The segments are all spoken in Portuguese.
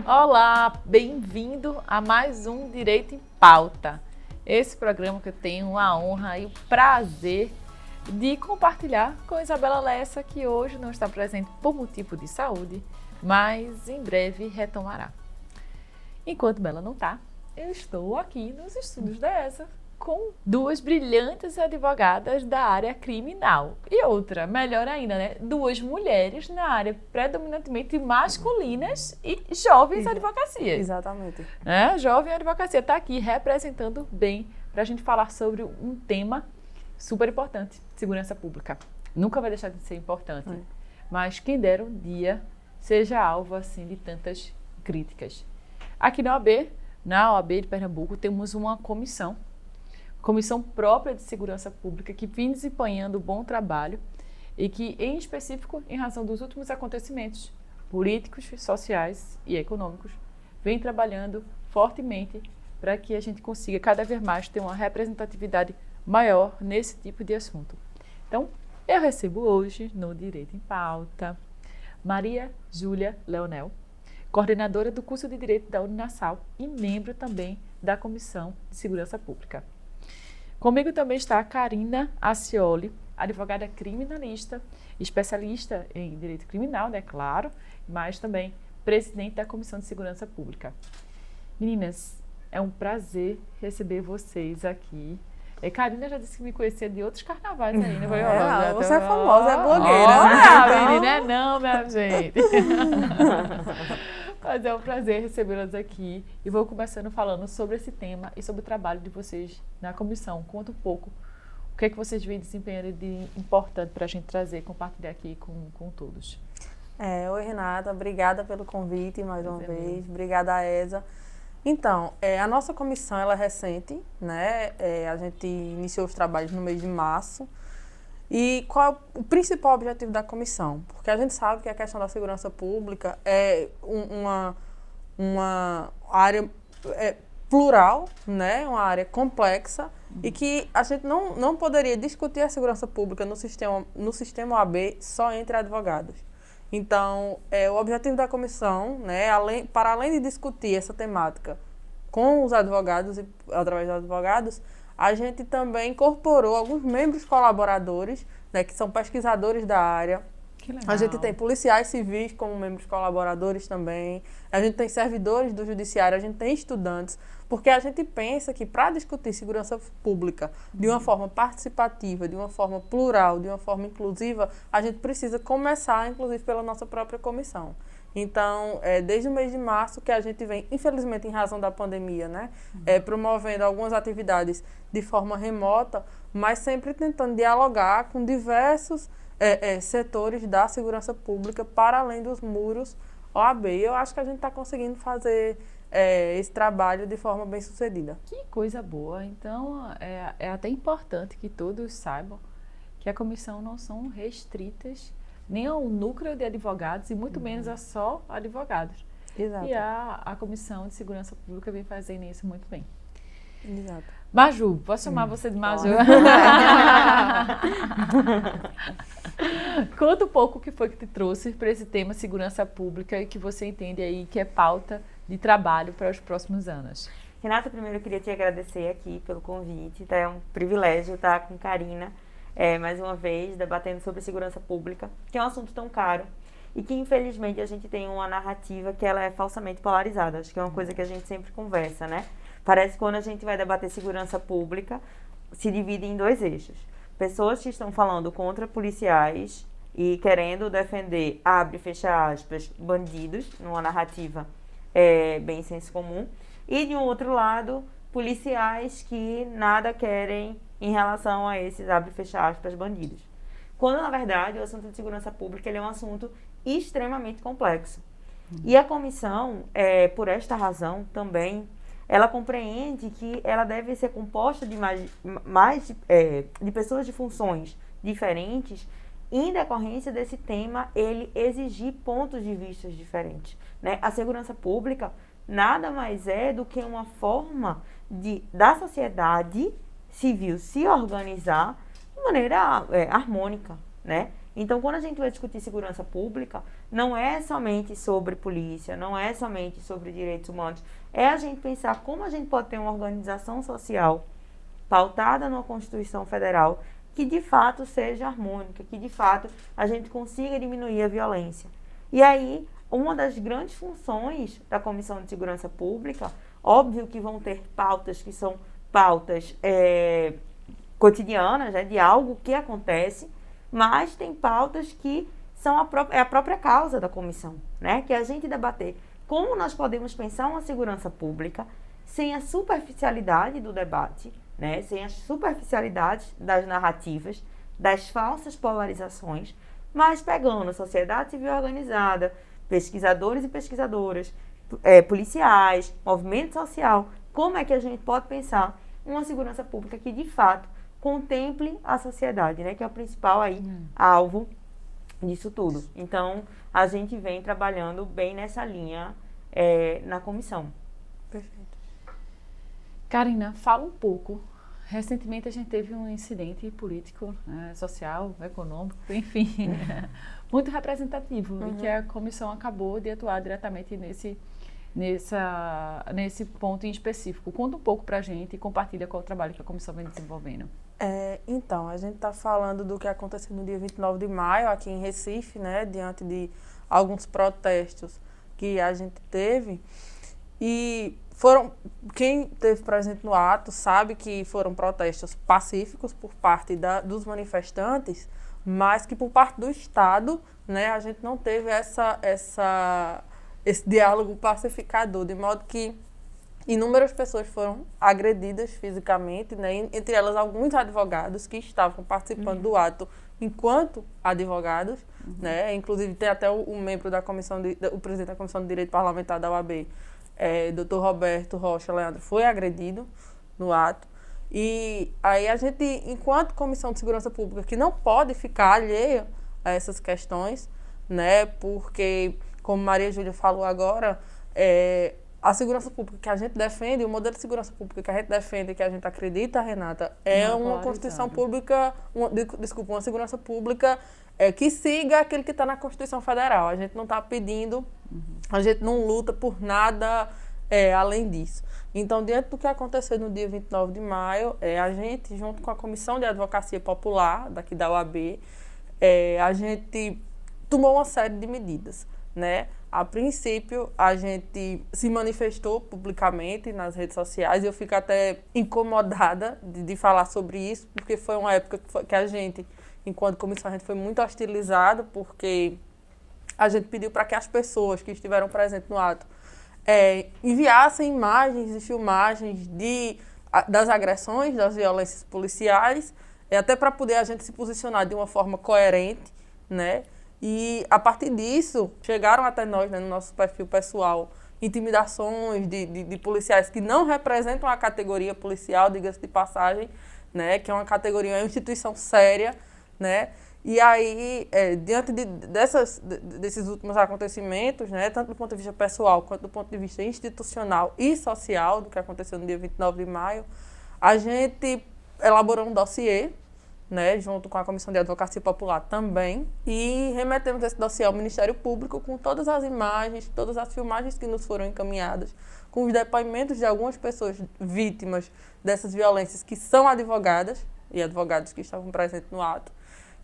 Olá, bem-vindo a mais um Direito em Pauta. Esse programa que eu tenho a honra e o prazer de compartilhar com Isabela Lessa, que hoje não está presente por motivo de saúde, mas em breve retomará. Enquanto Bela não está, eu estou aqui nos estúdios da ESA com duas brilhantes advogadas da área criminal. E outra, melhor ainda, né? Duas mulheres na área predominantemente masculinas e jovens advocacias. Exatamente. Jovem advocacia está aqui representando bem para a gente falar sobre um tema super importante, segurança pública. Nunca vai deixar de ser importante, mas quem dera um dia seja alvo assim de tantas críticas. Aqui na OAB de Pernambuco, temos uma comissão própria de segurança pública que vem desempenhando bom trabalho e que, em específico, em razão dos últimos acontecimentos políticos, sociais e econômicos, vem trabalhando fortemente para que a gente consiga cada vez mais ter uma representatividade maior nesse tipo de assunto. Então, eu recebo hoje, no Direito em Pauta, Maria Júlia Leonel, coordenadora do curso de Direito da Uninasal e membro também da Comissão de Segurança Pública. Comigo também está a Karina Acioli, advogada criminalista, especialista em direito criminal, né, claro, mas também presidente da Comissão de Segurança Pública. Meninas, é um prazer receber vocês aqui. Karina já disse que me conhecia de outros carnavais aí, né? Você é famosa, é blogueira. Olha, menina, não, minha gente. Mas é um prazer recebê-las aqui e vou começando falando sobre esse tema e sobre o trabalho de vocês na comissão. Conta um pouco o que é que vocês vêm desempenhando de importante para a gente trazer e compartilhar aqui com todos. Oi, Renata, obrigada pelo convite mais uma vez, obrigada, ESA. Então, a nossa comissão ela é recente, né? A gente iniciou os trabalhos no mês de março. E qual é o principal objetivo da comissão? Porque a gente sabe que a questão da segurança pública é uma área plural, né? Uma área complexa, e que a gente não poderia discutir a segurança pública no sistema OAB só entre advogados. Então, o objetivo da comissão, né, para além de discutir essa temática com os advogados e através dos advogados, a gente também incorporou alguns membros colaboradores, né, que são pesquisadores da área. Que legal. A gente tem policiais civis como membros colaboradores também. A gente tem servidores do judiciário, a gente tem estudantes, porque a gente pensa que para discutir segurança pública de uma forma participativa, de uma forma plural, de uma forma inclusiva, a gente precisa começar, inclusive, pela nossa própria comissão. Então, desde o mês de março que a gente vem, infelizmente em razão da pandemia, né, promovendo algumas atividades de forma remota, mas sempre tentando dialogar com diversos setores da segurança pública para além dos muros OAB. Eu acho que a gente está conseguindo fazer esse trabalho de forma bem sucedida. Que coisa boa! Então, é até importante que todos saibam que a comissão não são restritas nem ao núcleo de advogados e muito menos a só advogados. Exato. E a Comissão de Segurança Pública vem fazendo isso muito bem. Exato. Maju, posso chamar você de Maju? Conta um pouco o que foi que te trouxe para esse tema segurança pública e que você entende aí que é pauta de trabalho para os próximos anos. Renata, primeiro eu queria te agradecer aqui pelo convite, tá? É um privilégio estar com Karina, mais uma vez, debatendo sobre segurança pública, que é um assunto tão caro e que, infelizmente, a gente tem uma narrativa que ela é falsamente polarizada. Acho que é uma coisa que a gente sempre conversa, né? Parece que quando a gente vai debater segurança pública, se divide em dois eixos. Pessoas que estão falando contra policiais e querendo defender, abre e fecha aspas, bandidos, numa narrativa bem senso comum. E, de um outro lado, policiais que nada querem em relação a esses, abre e fecha aspas, bandidos. Quando, na verdade, o assunto de segurança pública ele é um assunto extremamente complexo. E a comissão, por esta razão também, ela compreende que ela deve ser composta de de pessoas de funções diferentes, em decorrência desse tema, ele exigir pontos de vista diferentes, né? A segurança pública nada mais é do que uma forma da sociedade civil se organizar de maneira harmônica, né? Então, quando a gente vai discutir segurança pública, não é somente sobre polícia, não é somente sobre direitos humanos, é a gente pensar como a gente pode ter uma organização social pautada numa Constituição Federal que de fato seja harmônica, que de fato a gente consiga diminuir a violência. E aí, uma das grandes funções da Comissão de Segurança Pública, óbvio que vão ter pautas que são pautas cotidianas, né, de algo que acontece, mas tem pautas que são a própria causa da comissão, né? Que é a gente debater como nós podemos pensar uma segurança pública sem a superficialidade do debate, né? Sem as superficialidades das narrativas, das falsas polarizações, mas pegando a sociedade civil organizada, pesquisadores e pesquisadoras, policiais, movimento social, como é que a gente pode pensar uma segurança pública que de fato contemple a sociedade, né? Que é o principal aí alvo disso tudo. Então, a gente vem trabalhando bem nessa linha na comissão. Perfeito. Karina, fala um pouco. Recentemente a gente teve um incidente político, social, econômico, enfim, muito representativo, e que a comissão acabou de atuar diretamente nesse ponto em específico. Conta um pouco pra gente e compartilha qual o trabalho que a comissão vem desenvolvendo. Então, a gente está falando do que aconteceu no dia 29 de maio, aqui em Recife, né, diante de alguns protestos que a gente teve. E quem esteve presente no ato sabe que foram protestos pacíficos por parte dos manifestantes, mas que por parte do Estado, né, a gente não teve esse diálogo pacificador, de modo que inúmeras pessoas foram agredidas fisicamente, né, entre elas alguns advogados que estavam participando do ato enquanto advogados, né, inclusive tem até o membro da comissão, o presidente da Comissão de Direito Parlamentar da OAB, Dr. Roberto Rocha Leandro, foi agredido no ato. E aí a gente, enquanto Comissão de Segurança Pública, que não pode ficar alheia a essas questões, né, porque, como Maria Júlia falou agora, a segurança pública que a gente defende, o modelo de segurança pública que a gente defende, que a gente acredita, Renata, é uma Constituição Pública, uma segurança pública que siga aquele que está na Constituição Federal. A gente não está pedindo, a gente não luta por nada além disso. Então, diante do que aconteceu no dia 29 de maio, a gente, junto com a Comissão de Advocacia Popular, daqui da OAB, a gente tomou uma série de medidas, né? A princípio, a gente se manifestou publicamente nas redes sociais e eu fico até incomodada de falar sobre isso, porque foi uma época que a gente, enquanto comissão, a gente foi muito hostilizado, porque a gente pediu para que as pessoas que estiveram presentes no ato enviassem imagens e filmagens das agressões, das violências policiais, até para poder a gente se posicionar de uma forma coerente, né? E, a partir disso, chegaram até nós, né, no nosso perfil pessoal, intimidações de policiais que não representam a categoria policial, diga-se de passagem, né, que é uma categoria, é uma instituição séria, né? E aí, diante desses últimos acontecimentos, né, tanto do ponto de vista pessoal quanto do ponto de vista institucional e social, do que aconteceu no dia 29 de maio, a gente elaborou um dossiê, né, junto com a Comissão de Advocacia Popular também, e remetemos esse dossiê ao Ministério Público com todas as imagens, todas as filmagens que nos foram encaminhadas, com os depoimentos de algumas pessoas vítimas dessas violências que são advogadas e advogados que estavam presentes no ato.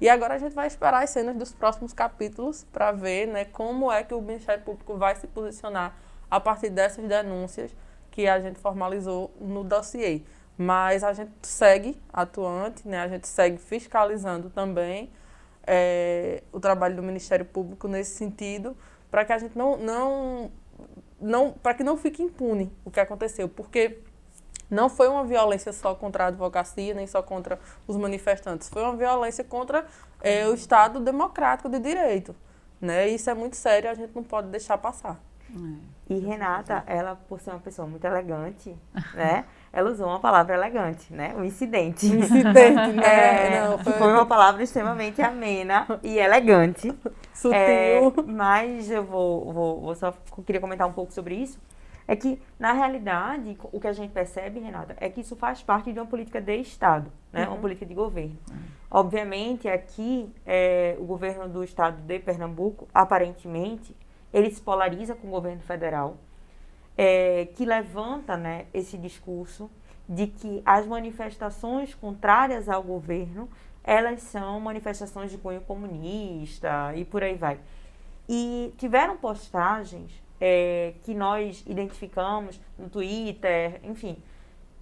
E agora a gente vai esperar as cenas dos próximos capítulos para ver, né, como é que o Ministério Público vai se posicionar a partir dessas denúncias que a gente formalizou no dossiê. Mas a gente segue atuante, né? A gente segue fiscalizando também o trabalho do Ministério Público nesse sentido, para que a gente para que não fique impune o que aconteceu, porque não foi uma violência só contra a advocacia, nem só contra os manifestantes, foi uma violência contra o Estado democrático de direito, né? Isso é muito sério, a gente não pode deixar passar. E Renata, ela, por ser uma pessoa muito elegante, né? Ela usou uma palavra elegante, né? Um incidente. Incidente, né? Foi uma palavra extremamente amena e elegante. Sutil. Mas eu vou só queria comentar um pouco sobre isso. é que, na realidade, o que a gente percebe, Renata, é que isso faz parte de uma política de Estado, né? Uma política de governo. Obviamente, aqui, o governo do Estado de Pernambuco, aparentemente, ele se polariza com o governo federal, que levanta, né, esse discurso de que as manifestações contrárias ao governo, elas são manifestações de cunho comunista e por aí vai. E tiveram postagens que nós identificamos no Twitter, enfim,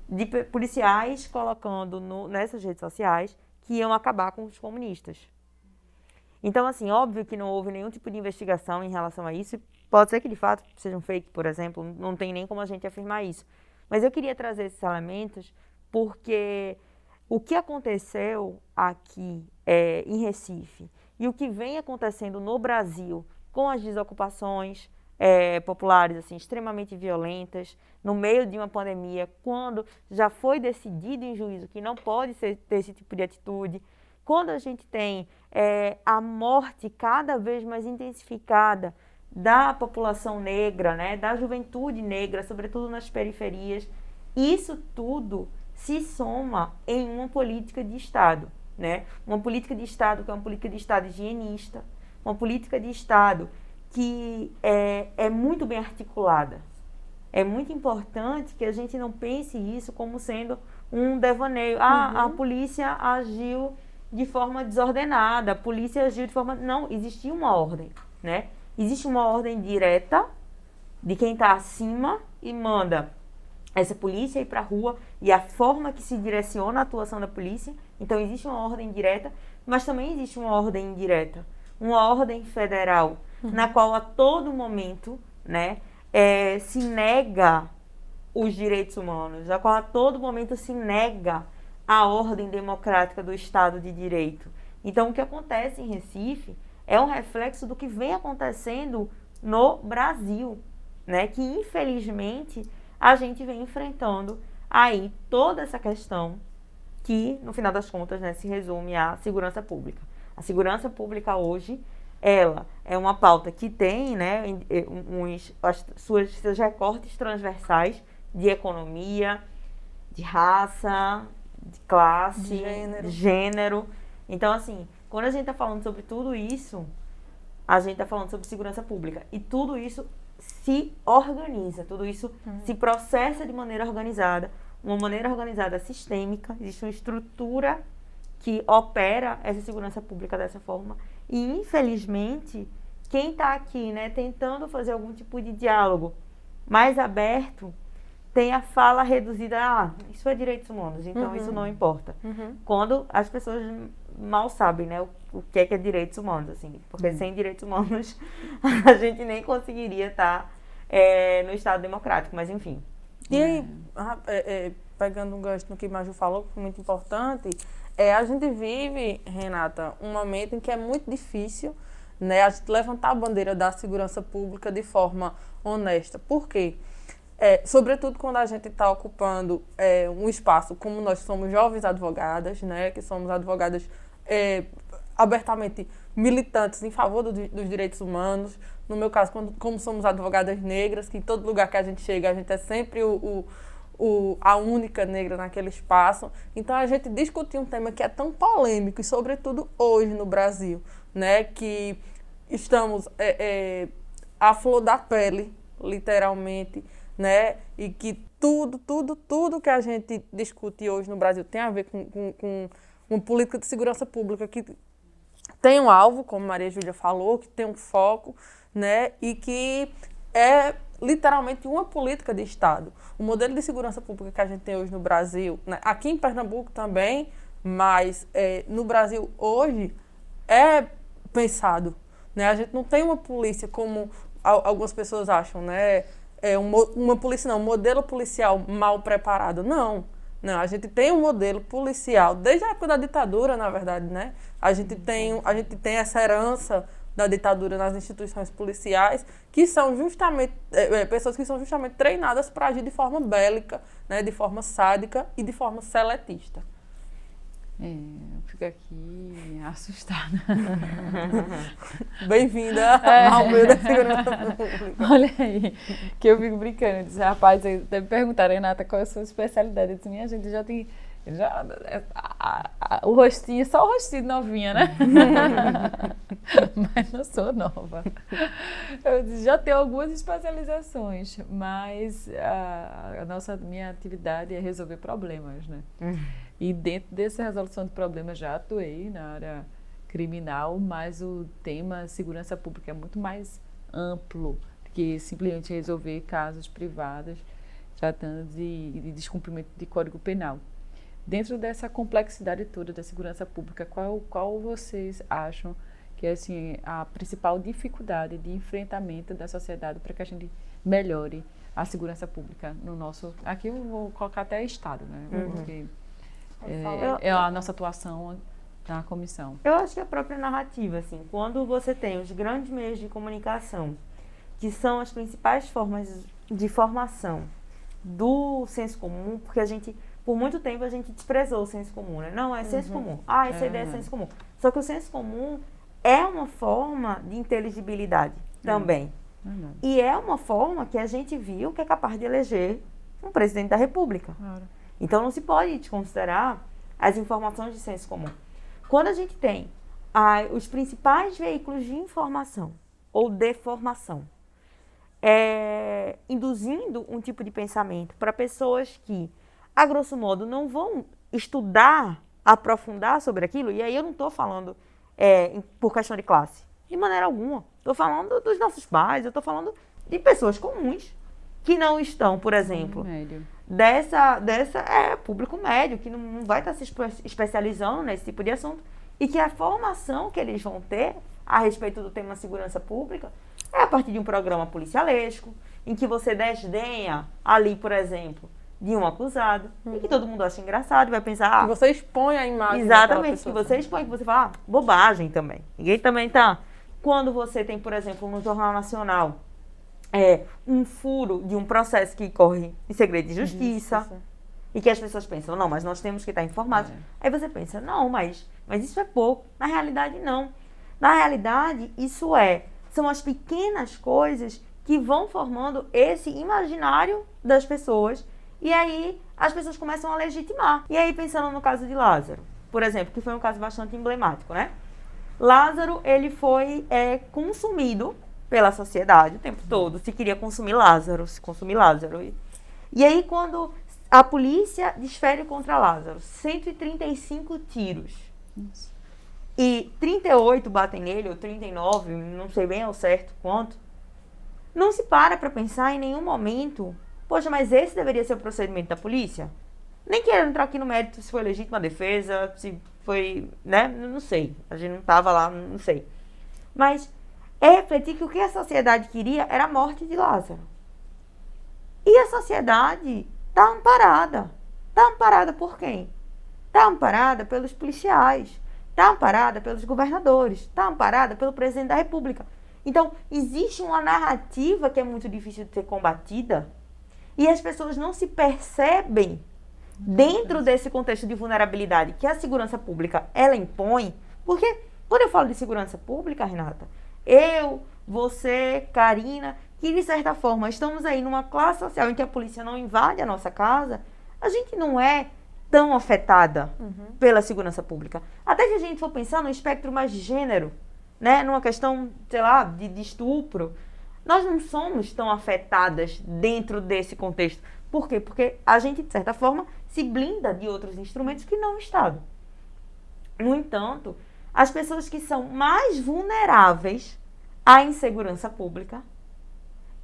de policiais colocando nessas redes sociais que iam acabar com os comunistas. Então, assim, óbvio que não houve nenhum tipo de investigação em relação a isso. Pode ser que, de fato, sejam fake, por exemplo, não tem nem como a gente afirmar isso. Mas eu queria trazer esses elementos porque o que aconteceu aqui em Recife e o que vem acontecendo no Brasil com as desocupações populares assim, extremamente violentas, no meio de uma pandemia, quando já foi decidido em juízo que não pode ter esse tipo de atitude, quando a gente tem a morte cada vez mais intensificada da população negra, né, da juventude negra, sobretudo nas periferias, isso tudo se soma em uma política de Estado, né? Uma política de Estado que é uma política de Estado higienista, uma política de Estado que é muito bem articulada. É muito importante que a gente não pense isso como sendo um devaneio. A polícia agiu de forma desordenada, a polícia agiu de forma... Não, existia uma ordem, né? Existe uma ordem direta de quem está acima e manda essa polícia ir para a rua e a forma que se direciona a atuação da polícia. Então, existe uma ordem direta, mas também existe uma ordem indireta, uma ordem federal, na qual a todo momento, né, se nega os direitos humanos, na qual a todo momento se nega a ordem democrática do Estado de Direito. Então, o que acontece em Recife é um reflexo do que vem acontecendo no Brasil, né, que infelizmente a gente vem enfrentando aí toda essa questão que, no final das contas, né, se resume à segurança pública. A segurança pública hoje, ela é uma pauta que tem, né, seus recortes transversais de economia, de raça, de classe, de gênero. Então, assim, quando a gente está falando sobre tudo isso, a gente está falando sobre segurança pública. E tudo isso se organiza, tudo isso se processa de maneira organizada, uma maneira organizada sistêmica, existe uma estrutura que opera essa segurança pública dessa forma. E, infelizmente, quem está aqui, né, tentando fazer algum tipo de diálogo mais aberto, tem a fala reduzida, isso é direitos humanos, então isso não importa. Quando as pessoas mal sabem, né, o que é direitos humanos, assim, porque sem direitos humanos a gente nem conseguiria estar no Estado democrático, mas enfim. E aí, pegando um gancho no que Maju falou, que foi muito importante, a gente vive, Renata, um momento em que é muito difícil, né, a gente levantar a bandeira da segurança pública de forma honesta. Por quê? Sobretudo quando a gente está ocupando um espaço, como nós somos jovens advogadas, né, que somos advogadas abertamente militantes em favor dos direitos humanos. No meu caso, como somos advogadas negras, que em todo lugar que a gente chega, a gente é sempre a única negra naquele espaço. Então, a gente discutir um tema que é tão polêmico, e sobretudo hoje no Brasil, né, que estamos à flor da pele, literalmente, né, e que tudo que a gente discute hoje no Brasil tem a ver com uma política de segurança pública que tem um alvo, como Maria Júlia falou, que tem um foco, né, e que é literalmente uma política de Estado. O modelo de segurança pública que a gente tem hoje no Brasil, né, aqui em Pernambuco também, mas no Brasil hoje é pensado, né? A gente não tem uma polícia como algumas pessoas acham, né? Uma polícia não, um modelo policial mal preparado. Não, a gente tem um modelo policial, desde a época da ditadura, na verdade, né? A gente tem essa herança da ditadura nas instituições policiais, que são justamente pessoas que são justamente treinadas para agir de forma bélica, né? De forma sádica e de forma seletista. Eu fico aqui assustada. Bem-vinda ao meio da segurança pública. Olha aí, que eu fico brincando. Eu disse, rapaz, até me perguntaram, Renata, qual é a sua especialidade? Eu disse, minha gente, já tem... o rostinho, só o rostinho novinha, né? Mas não sou nova. Eu disse, já tenho algumas especializações, mas minha atividade é resolver problemas, né? E dentro dessa resolução de problemas já atuei na área criminal, mas o tema segurança pública é muito mais amplo do que simplesmente resolver casos privados tratando de descumprimento de Código Penal. Dentro dessa complexidade toda da segurança pública, qual vocês acham que é assim, a principal dificuldade de enfrentamento da sociedade para que a gente melhore a segurança pública no nosso... Aqui eu vou colocar até Estado, né? Porque é a nossa atuação na comissão. Eu acho que a própria narrativa, assim, quando você tem os grandes meios de comunicação, que são as principais formas de formação do senso comum, porque por muito tempo a gente desprezou o senso comum, né? Não, é senso comum. Essa ideia é senso comum. Só que o senso comum é uma forma de inteligibilidade também. E é uma forma que a gente viu que é capaz de eleger um presidente da República. Claro. Então não se pode desconsiderar as informações de senso comum. Quando a gente tem os principais veículos de informação ou deformação, induzindo um tipo de pensamento para pessoas que, a grosso modo, não vão estudar, aprofundar sobre aquilo, e aí eu não estou falando por questão de classe, de maneira alguma. Estou falando dos nossos pais, eu estou falando de pessoas comuns que não estão, por exemplo, público médio, que não vai estar se especializando nesse tipo de assunto, e que a formação que eles vão ter a respeito do tema segurança pública é a partir de um programa policialesco, em que você desdenha ali, por exemplo, de um acusado, e que todo mundo acha engraçado e vai pensar... você expõe a imagem exatamente, que você expõe, que você fala, bobagem também. Ninguém também tá... Quando você tem, por exemplo, no Jornal Nacional, um furo de um processo que corre em segredo de justiça, e que as pessoas pensam, não, mas nós temos que estar informados. Aí você pensa, não, mas isso é pouco. Na realidade, não. Na realidade, são as pequenas coisas que vão formando esse imaginário das pessoas, e aí as pessoas começam a legitimar. E aí, pensando no caso de Lázaro, por exemplo, que foi um caso bastante emblemático, né? Lázaro, ele foi consumido pela sociedade o tempo todo. Se queria consumir Lázaro. E aí, quando a polícia desfere contra Lázaro 135 tiros, e 38 batem nele, ou 39, não sei bem ao certo quanto, não se para pensar em nenhum momento, poxa, mas esse deveria ser o procedimento da polícia? Nem quero entrar aqui no mérito se foi legítima defesa, se foi, né? Não sei. A gente não estava lá, não sei. Mas refletir que o que a sociedade queria era a morte de Lázaro. E a sociedade está amparada. Está amparada por quem? Está amparada pelos policiais. Está amparada pelos governadores. Está amparada pelo presidente da República. Então, existe uma narrativa que é muito difícil de ser combatida e as pessoas não se percebem dentro desse contexto de vulnerabilidade que a segurança pública, ela impõe. Porque, quando eu falo de segurança pública, Renata, eu, você, Karina, que de certa forma estamos aí numa classe social em que a polícia não invade a nossa casa, a gente não é tão afetada pela segurança pública. Até que a gente for pensar no espectro mais de gênero, né, numa questão, sei lá, de estupro, nós não somos tão afetadas dentro desse contexto. Por quê? Porque a gente, de certa forma, se blinda de outros instrumentos que não o Estado. No entanto, as pessoas que são mais vulneráveis à insegurança pública,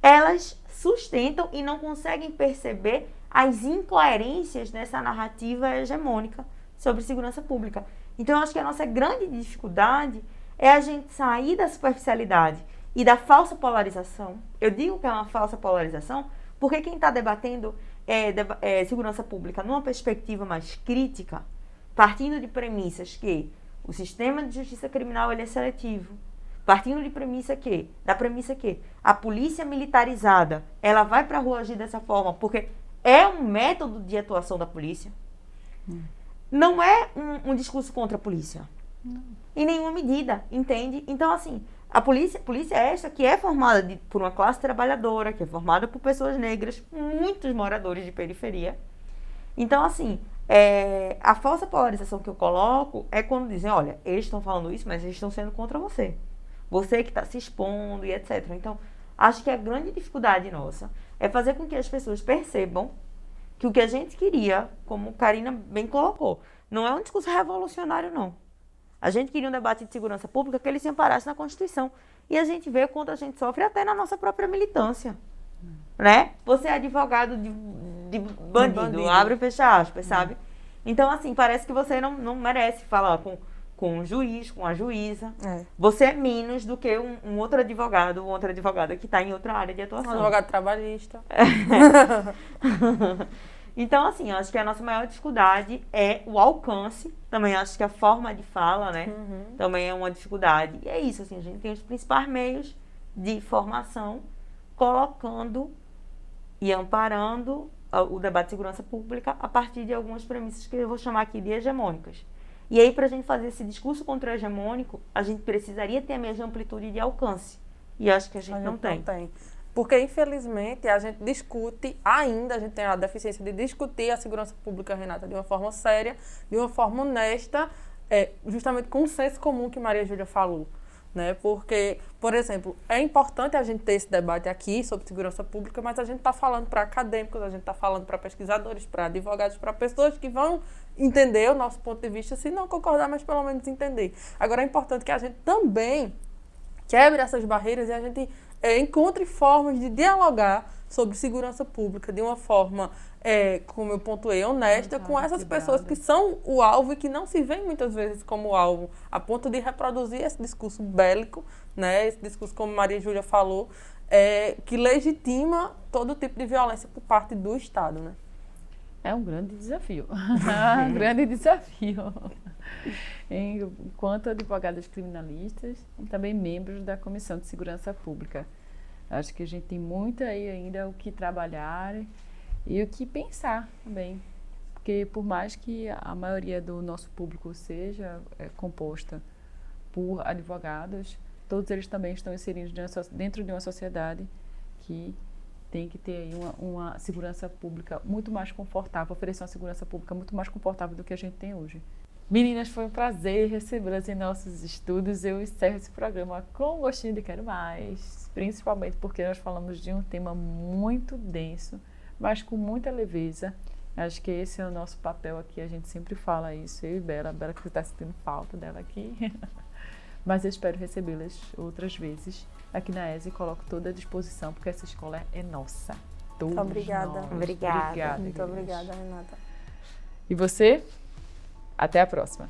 elas sustentam e não conseguem perceber as incoerências dessa narrativa hegemônica sobre segurança pública. Então, eu acho que a nossa grande dificuldade é a gente sair da superficialidade e da falsa polarização. Eu digo que é uma falsa polarização porque quem está debatendo segurança pública numa perspectiva mais crítica, partindo de premissas que o sistema de justiça criminal ele é seletivo, partindo de da premissa que a polícia militarizada ela vai para a rua agir dessa forma porque é um método de atuação da polícia. não é um discurso contra a polícia. Não. Em nenhuma medida, entende? Então, assim, a polícia é esta que é formada por uma classe trabalhadora, que é formada por pessoas negras, muitos moradores de periferia. Então, assim, a falsa polarização que eu coloco é quando dizem, olha, eles estão falando isso, mas eles estão sendo contra você. Você que está se expondo e etc. Então, acho que a grande dificuldade nossa é fazer com que as pessoas percebam que o que a gente queria, como Karina bem colocou, não é um discurso revolucionário, não. A gente queria um debate de segurança pública que ele se amparasse na Constituição. E a gente vê quanto a gente sofre até na nossa própria militância. Né? Você é advogado de bandido, abre e fecha aspas, sabe? Então, assim, parece que você não merece falar com o juiz, com a juíza. Você é menos do que um outro advogado ou outra advogada que está em outra área de atuação. Um advogado trabalhista. Então, assim, eu acho que a nossa maior dificuldade é o alcance. Também acho que a forma de fala, né? Também é uma dificuldade. E é isso, assim, a gente tem os principais meios de formação colocando e amparando o debate de segurança pública a partir de algumas premissas que eu vou chamar aqui de hegemônicas. E aí, para a gente fazer esse discurso contra o hegemônico, a gente precisaria ter a mesma amplitude de alcance. E acho que a gente não tem. Porque, infelizmente, a gente discute ainda, a gente tem a deficiência de discutir a segurança pública, Renata, de uma forma séria, de uma forma honesta, justamente com o senso comum que Maria Júlia falou. Né? Porque, por exemplo, é importante a gente ter esse debate aqui sobre segurança pública, mas a gente está falando para acadêmicos, a gente está falando para pesquisadores, para advogados, para pessoas que vão entender o nosso ponto de vista, se não concordar, mas pelo menos entender. Agora, é importante que a gente também quebre essas barreiras e a gente encontre formas de dialogar sobre segurança pública de uma forma, como eu pontuei, honesta, com essas pessoas que são o alvo e que não se veem muitas vezes como alvo, a ponto de reproduzir esse discurso bélico, né, esse discurso, como Maria Júlia falou, que legitima todo tipo de violência por parte do Estado. Né? É um grande desafio. Um grande desafio. Enquanto advogadas criminalistas e também membros da Comissão de Segurança Pública. Acho que a gente tem muito aí ainda o que trabalhar e o que pensar também. Porque por mais que a maioria do nosso público seja composta por advogados, todos eles também estão inseridos dentro de uma sociedade que tem que ter aí uma segurança pública muito mais confortável, oferecer uma segurança pública muito mais confortável do que a gente tem hoje. Meninas, foi um prazer recebê-las em nossos estudos. Eu encerro esse programa com um gostinho de quero mais, principalmente porque nós falamos de um tema muito denso, mas com muita leveza. Acho que esse é o nosso papel aqui, a gente sempre fala isso, eu e Bela que você está sentindo falta dela aqui. Mas eu espero recebê-las outras vezes aqui na ESE e coloco toda à disposição, porque essa escola é nossa. Muito obrigada. Obrigada. Muito obrigada, Renata. E você? Até a próxima.